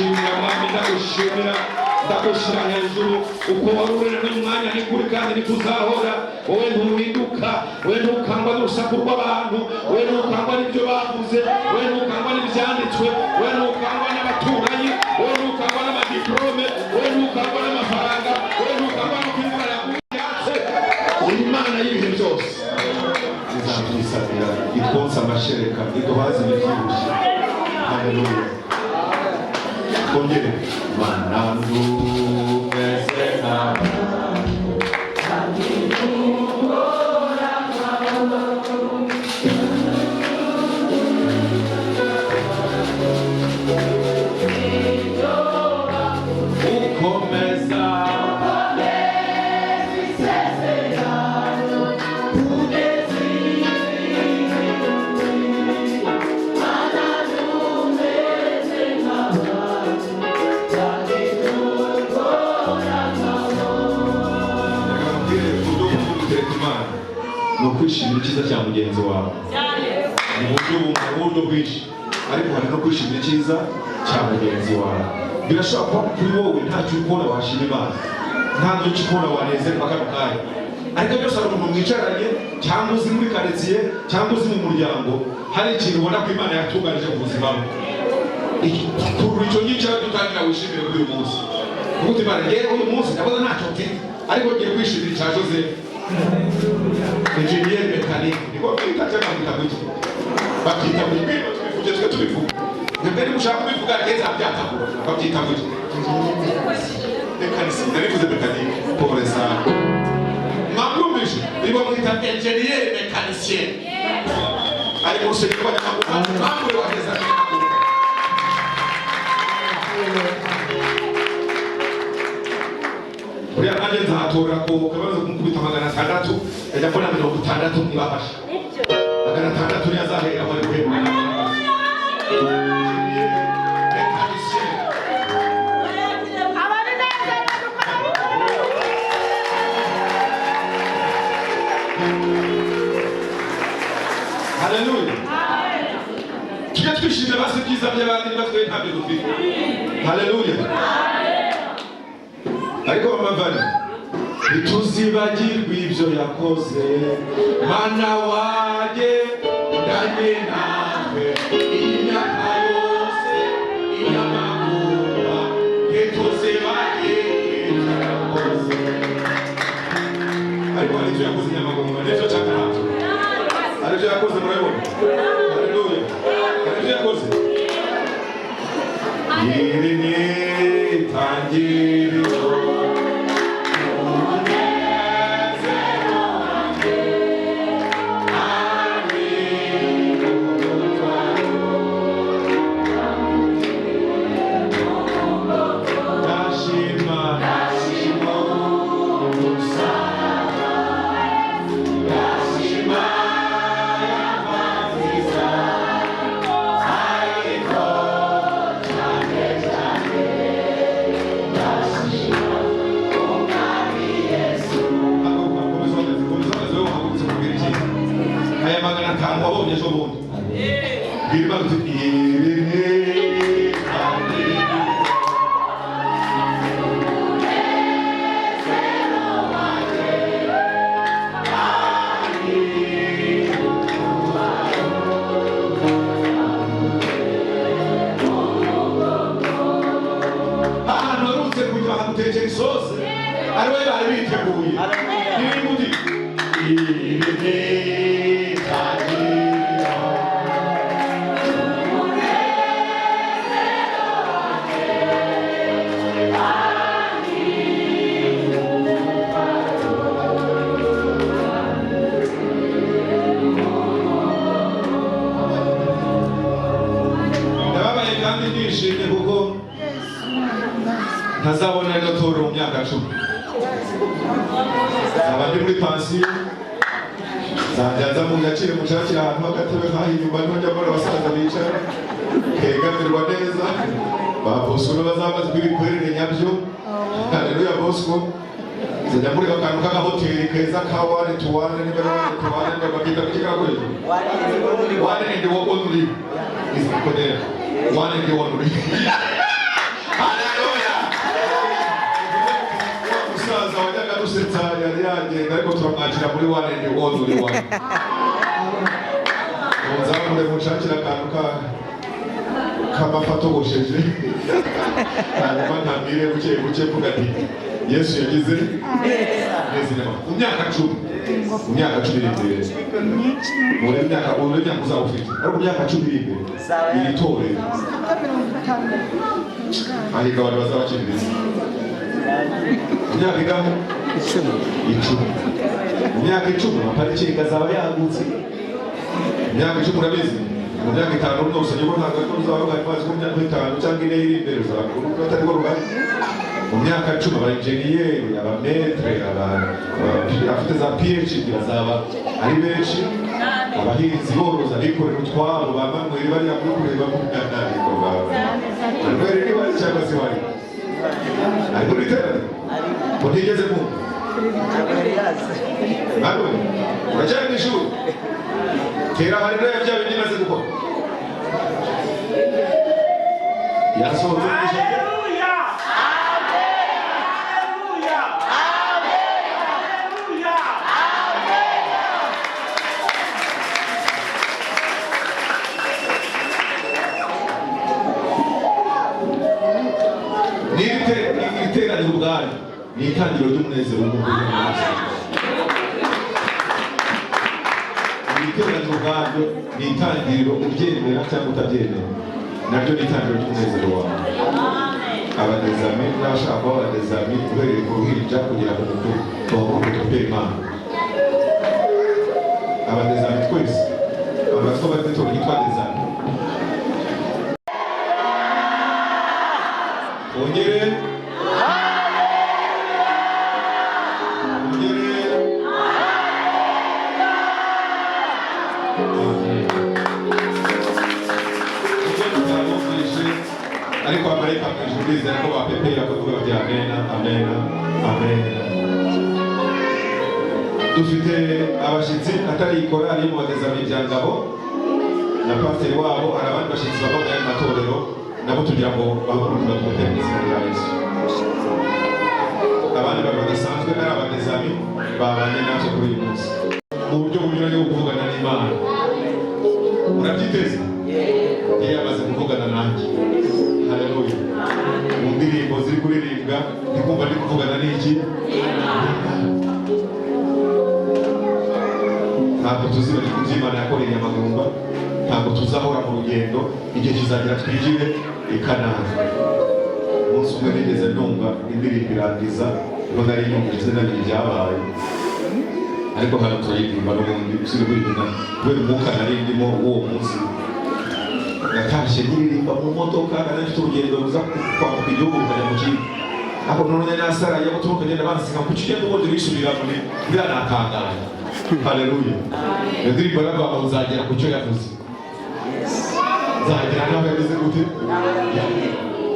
ndagushimira mwami, ndagushimira, ndagushyira hejuru. Uko warurira n'umwanya ni kuri kandi ni kuzahora. Wowe ntuhinduka, wowe ntukangwa n'urusaku rw'abantu, wowe ntukangwa n'ibyo bavuze, wowe ntukangwa n'ibyanditswe, wowe ntukangwa n'abaturanyi, wowe ntukangwa n'amadiplome, wowe ntukangwa n'amafaranga, wowe ntukangwa no kwimura yakubyatse. Imana y'ibihe byose izatwisabira, itwonsa amashereka, iduhaze ibibyibushye. Haleluya. Twongere. Mana ndumeze nawe kwishimira icyiza cya mugenzi wawe mu buryo bwinshi, ariko hari no kwishimira icyiza cya mugenzi wawe. Birashobora kuba kuri wowe ntacyo uri kubona washima Imana, nta n'icyo ukubona wanezerwa kano kanya, ariko byose hari umuntu mwicaranye cyangwa uzi muri karitsiye cyangwa uzi mu muryango, hari ikintu ubona ko Imana yatunganije ku buzima bwe. Kuri icyo ngicyo dutangira wishimire kuri uyu munsi, kuko Imana ngewe uyu munsi ndabona ntacyo mfite, ariko ngiye kwishimira icya Joseph engineer mechanic. Niko kwita cyangwa kwita gute bakita mu bintu tubifuje twe tubivuga mbere mushaka kubivuga neza byatakura babyita gute mechanic. Ndarivuze mechanic pour ça makumbishi nibo mwita engineer mechanicien ari mushe kwa mambo wageza uriya nanjye nzatora ko kabazo kumukubita 600 ajya mbona 60 ntibafashe 600 niyo azahera muri kwemera. Haleluya. Tujye twishimira basi byiza by'abandi batwe ntabyo dufite. Haleluya. Ariko bamavana ntituzibagirwe ibyo yakoze, Mana wanjye ndanye nawe imyaka yose iy'amakuba, ntituzibagirwe ibyo yakoze. Ariko hari ibyo yakoze Nyamagoma, n'ibyo Cyakaratu, hari ibyo yakoze murabibona. Haleluya. Hari ibyo yakoze. Iri ni itangiriro ntazabona rero toro mu myaka 10 abandi muri pansiyo zanjyaza mu gaciro mushakira ahantu agatebe nk'aho inyuma n'ujya mbona abasaza bicara kegamirwa neza ba Bosco bazamaze kwibikwerere nyabyo. Haleluya. Bosco zajya muri akantu k'agahoteli keza ka 1 to 1 nimero 1 to 1 ndabakita kikagwe 1 and 1 only is kodera 1 and 1 only Haleluya. Umusaza wajyaga dusetsa yari yagenda ariko turamwakira muri wane ni woduri wane. Nzamure mushakira akantu k'amafatogosheje. Hanyuma ntambire buke mvuga ati Yesu yagize neza mu myaka 10. Mu myaka 10 imbere. Muri myaka uzaba ufite. Ariko mu myaka 10 imbere. Ibitore. Ariko abantu bazabakirira. Mu myaka ingahe? 10. Mu myaka 10 amapariki azaba yagutse. Mu myaka 10 urabizi. Mu myaka 5 rwose niba ntabwo uzaba ruhari maze mu myaka 5 cyangwa 4 iri imbere uzaba utari ruhari. Mu myaka 10 abainjeniyeri, abametre, abafite za PhD bazaba ari benshi. Abahinzi boroza bikorera utwabo bamanywe bari kuri kureba mu myaka ariko baba. Ariko ni bari cyangwa se bari. Ariko ritera. Mutigeze mu. Alo. Urajya mu ishuri. Kera hari rero bya bindi maze gukora. Yasohoze mu ishuri. Iteraniro ubwanyu ni itangiriro ry'umunezero w'umubiri w'umunsi. Iteraniro ubwanyu ni itangiriro ubyemera cyangwa utabyemera, nabyo ni itangiriro ry'umunezero wawe. Abadezami n'abashaka kuba abadezami uhereye ku ruhinja kugera ku mukuru tubapera Imana. Abadezami twese abatwa bafite yitwa dezami. Ongere ariko amareka mwijurize ko bapepera ko tuvuga bya amena amena amena. Dufite abashitsi atari korali mu badezami bya ngabo na pasiteri wabo, hari abandi bashitsi bava mu matorero nabo tugira ngo bahurukira ku mutekano wa Yesu. Abandi baba badasanzwe ari abadezami babanye natwe kuri uyu munsi mu buryo bunyuranye bwo kuvugana n'Imana. Urabyiteze? Yeye amaze kuvugana nanjye. Haleluya. Mu ndirimbo ziri kuririmbwa ndikumva ndi kuvugana n'iki? Ntabwo tuzibona ku by'Imana yakoreye amagumba, ntabwo tuzahora mu rugendo, igihe kizagira twigire i Kanani. Umunsi umwe nigeze numva indirimbo irangiza ngo nari numvise n'ibintu byabaye, ariko hano turirimba n'ubundi usiri kwigina kubera umwuka nari ndimo uwo munsi. Natashye niririmba mu modoka kandi mfite urugendo ruza kwambuka igihugu rukajya mu kindi. Ako none nasaraye abo tukagenda bansiga ku kigendo ubundi wisubira muri biratangaje. Haleluya. Ndirimbo n'ababa uzagera ku cyo yavuze. Zagera nawe yavuze gute?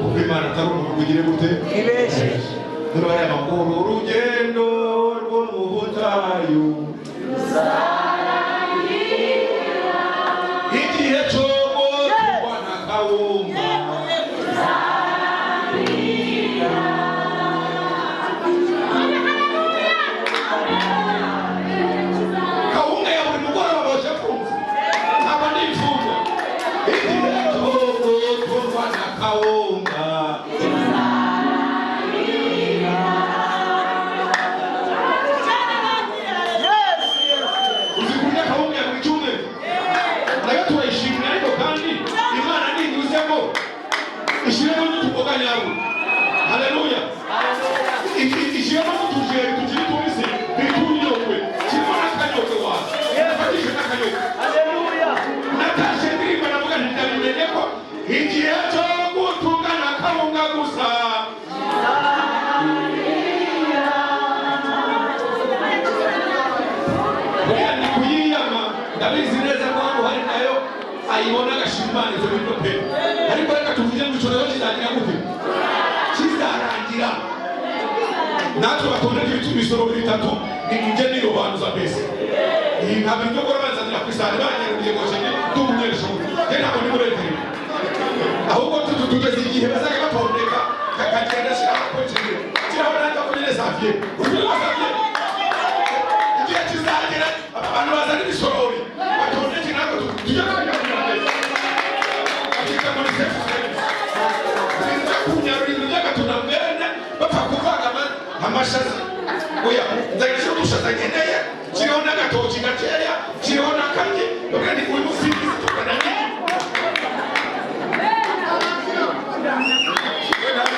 Kuko Imana atari umuntu ugire gute? Ibeshe. Nuraya amakuru urugendo rwo mu butayu. Igihe cyo kubona kawumba. Kawumba ya buri mugoroba baje kumva. Aba ni imfungwa. Igihe cyo kubona kawumba. Ishiremo n'utuboga nyabu. Haleluya. Ishiremo n'utujeri tukiri tubisi bitunyowe. Kirimo n'akanyoke wawe. Fatishe n'akanyoke. Haleluya. Natashe ndirimbo navuga ndabimenye ko igihe cyo gutungana kawunga gusa. Oya ni kuyiyama. Ndabizi neza ko hano hari nayo ayibona agashimane zo bintu pe. Ariko reka tuvuge ngo icyo kizagira gute? Kizarangira. Natwe batondeka ibisoro bitatu ninjye nirobanuza mbese. Iyi ntabwo ibyo gukora bazanira ku isahani banyeruriye ngo cyane tumunyesha. Ntabwo ni mureke. Ahubwo tugeze igihe bazajya batondeka amashaza oya ndagasho dushaza ngeneye kiriho n'agatoki gakeya kiriho n'akarye kandi uyu musinzi tukana n'iki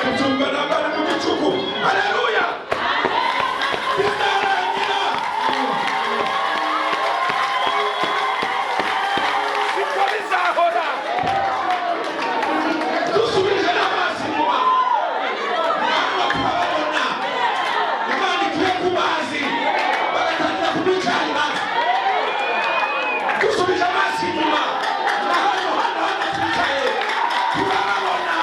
kuchunga na bana mu gicuku haleluya bitarangira siko bizahora dusubije n'amazi nyuma ntabwo turabona imana ituye ku mazi bagatangira kubicarira dusubije amazi nyuma hano twicaye turababona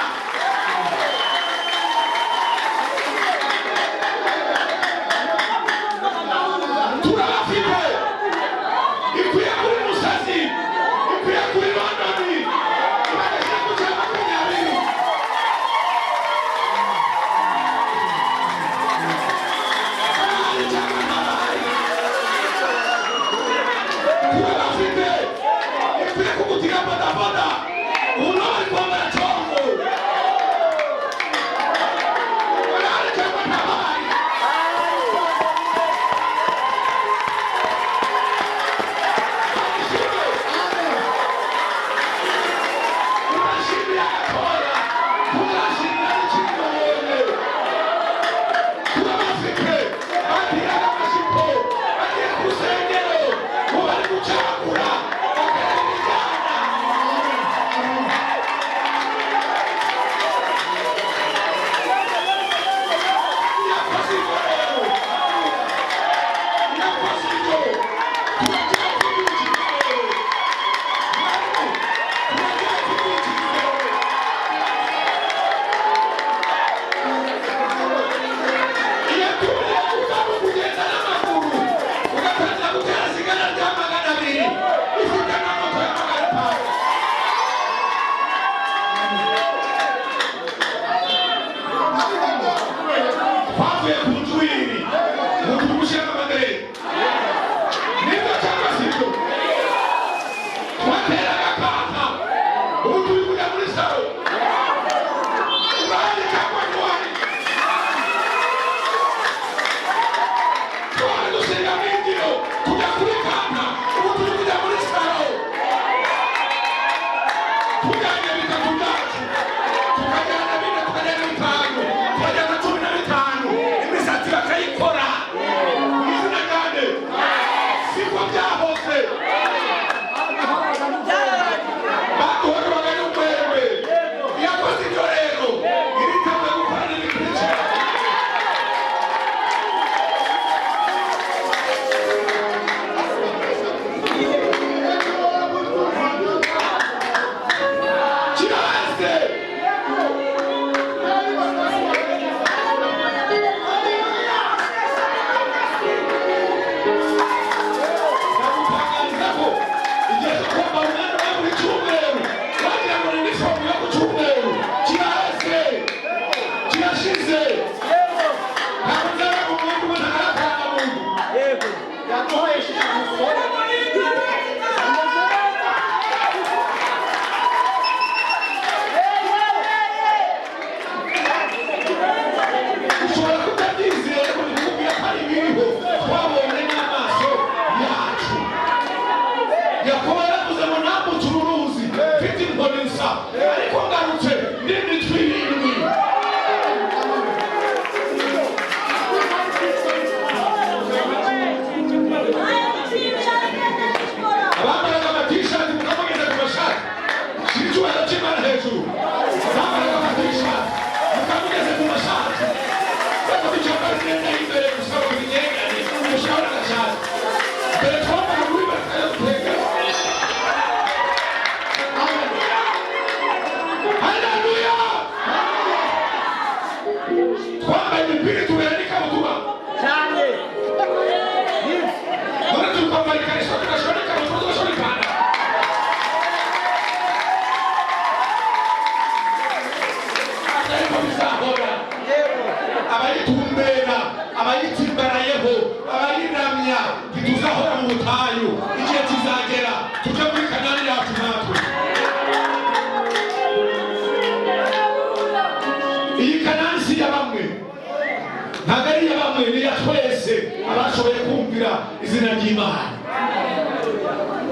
ntabwo ari iy'abamwe twese abashoboye kumvira izina ry'Imana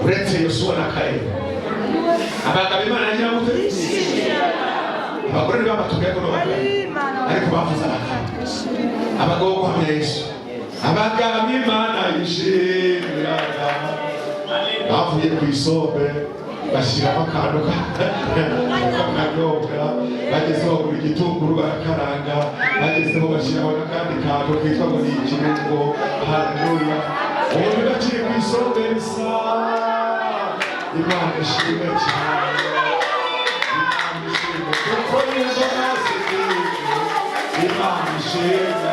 uretse Yosuwa na Kalebu. Abagabo Imana yagira gute? Abagore ntibabatugaye ko n'abagabo ariko bavuze abagabo. Abagabo kwa Yesu. Abagabo Imana yishimiraga bavuye ku isombe bashyiramo akantu k'akanyobwa, bagezeho buri gitunguru barakaranga, bagezeho bashyiraho n'akandi kantu kitwa ngo ni ikirungo. Haleluya! ubu bakiri ku isombe bisa. Imana ishimwe cyane, Imana ishimwe kuko nizo nasize. Imana ishimwe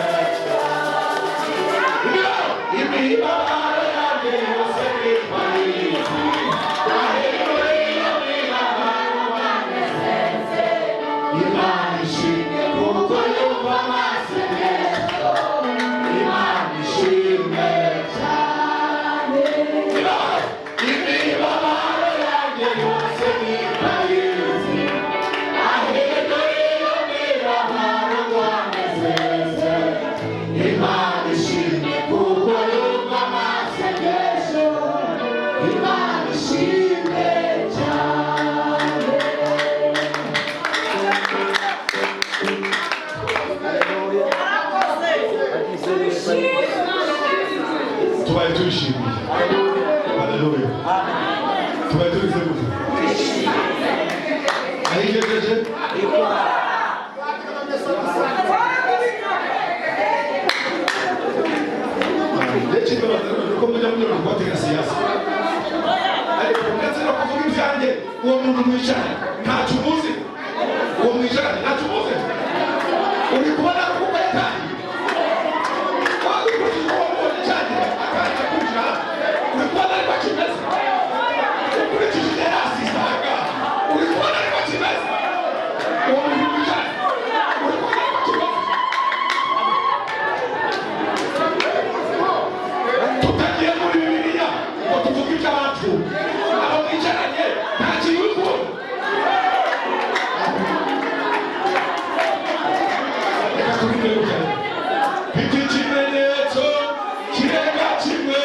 imibabaro yanjye yose nitwayizi. Imana ishimwe kuko yumva amasengesho. Imana ishimwe cyane. Imibabaro yanjye yose nitwayizi. Ahindura iyo mibabaro wanezeze. Imana ishimwe kuko yumva amasengesho. Imana ishimwe cyane. Tubaye turishimye. Haleluya. Tubaye turize gute? Ahigejeje? Ndetse ko mujya munyura kubatega siyasa. Ariko ndetse no kuvuga ibyanjye uwo muntu mwicara ntacyo umuzi. Uwo mwicara ntacyo umuzi. Uri kubona kuko yataye. Wakurikije uwo muntu cyane akaje kuja. Uri kubona ariko kimeze. Ukurikije derasi saga. Uri kubona ariko kimeze. Uwo muntu mwicara. Uri kubona ariko kimeze. Tutagiye muri Bibiliya ngo tuvuge iby'abacu. Abo mwicaranye nta kintu uri kubona. Reka tubinde gutya. Mfite ikimenyetso kirenga kimwe.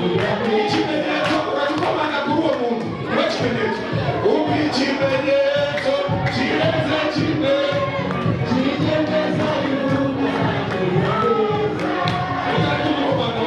Ikimenyetso uragikomanga kuri uwo muntu. Niba kimenyetso. Umva ikimenyetso kirenze kimwe. Utari kumva abantu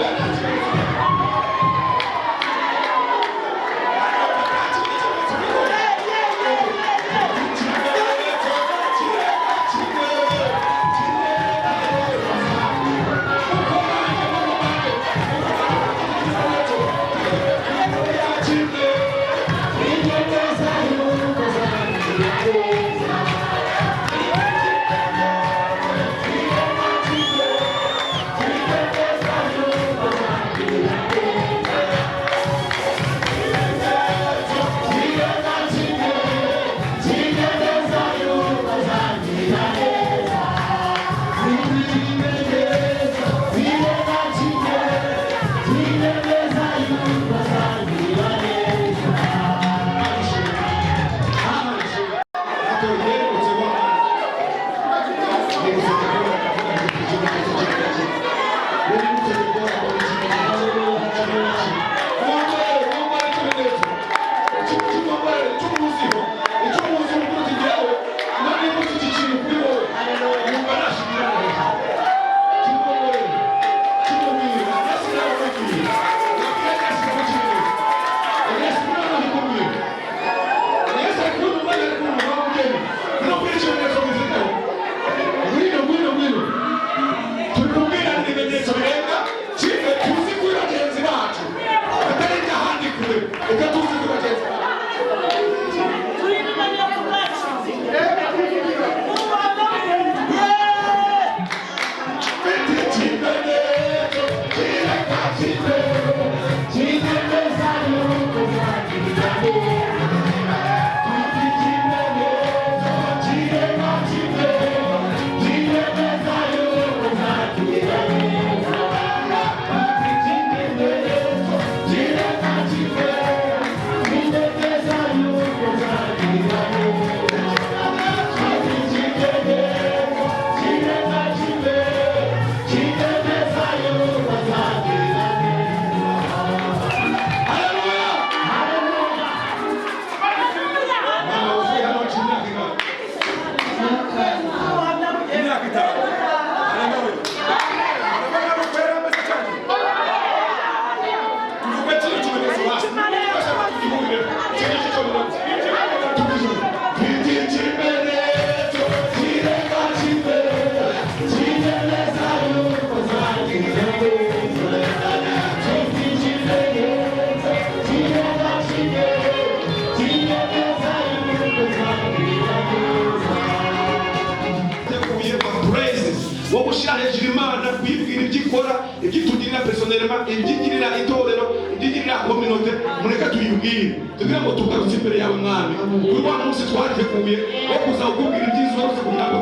ibyitugirira personnellement, ibyigirira itorero, ibyigirira communauté, mureka tuyibwire tugira ngo tugarutse imbere yawe mwami kuri wa munsi twateguye wo kuza kukubwira ibyiza wose kugira ngo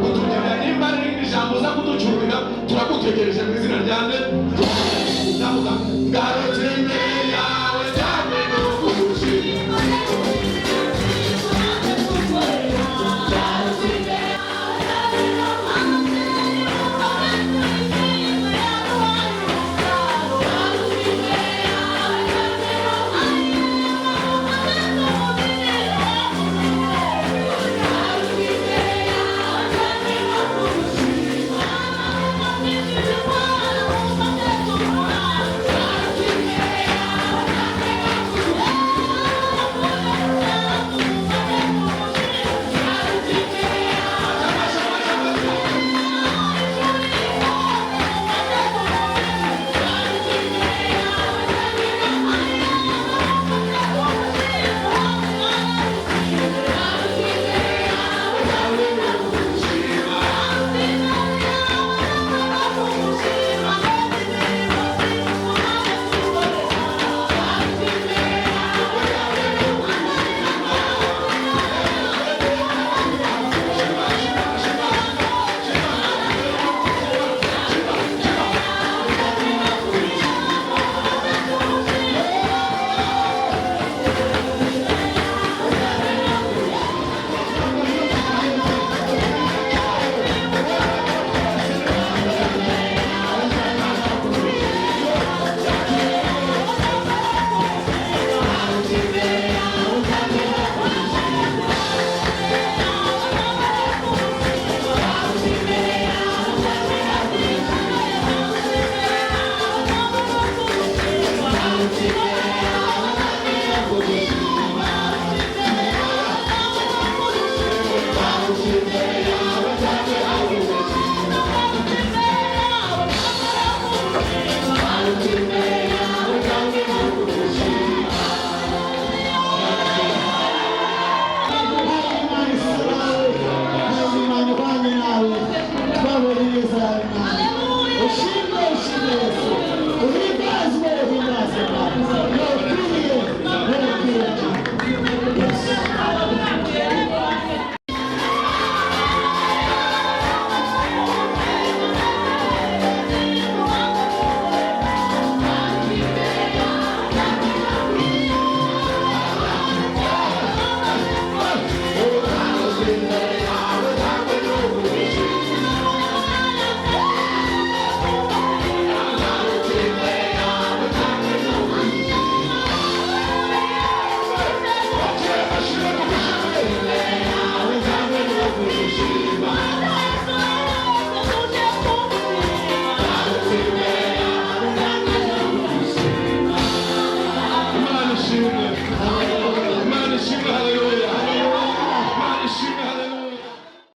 kutugirira nimba ari ijambo uza kuducururira turagutegereje mu izina rya nde ngaho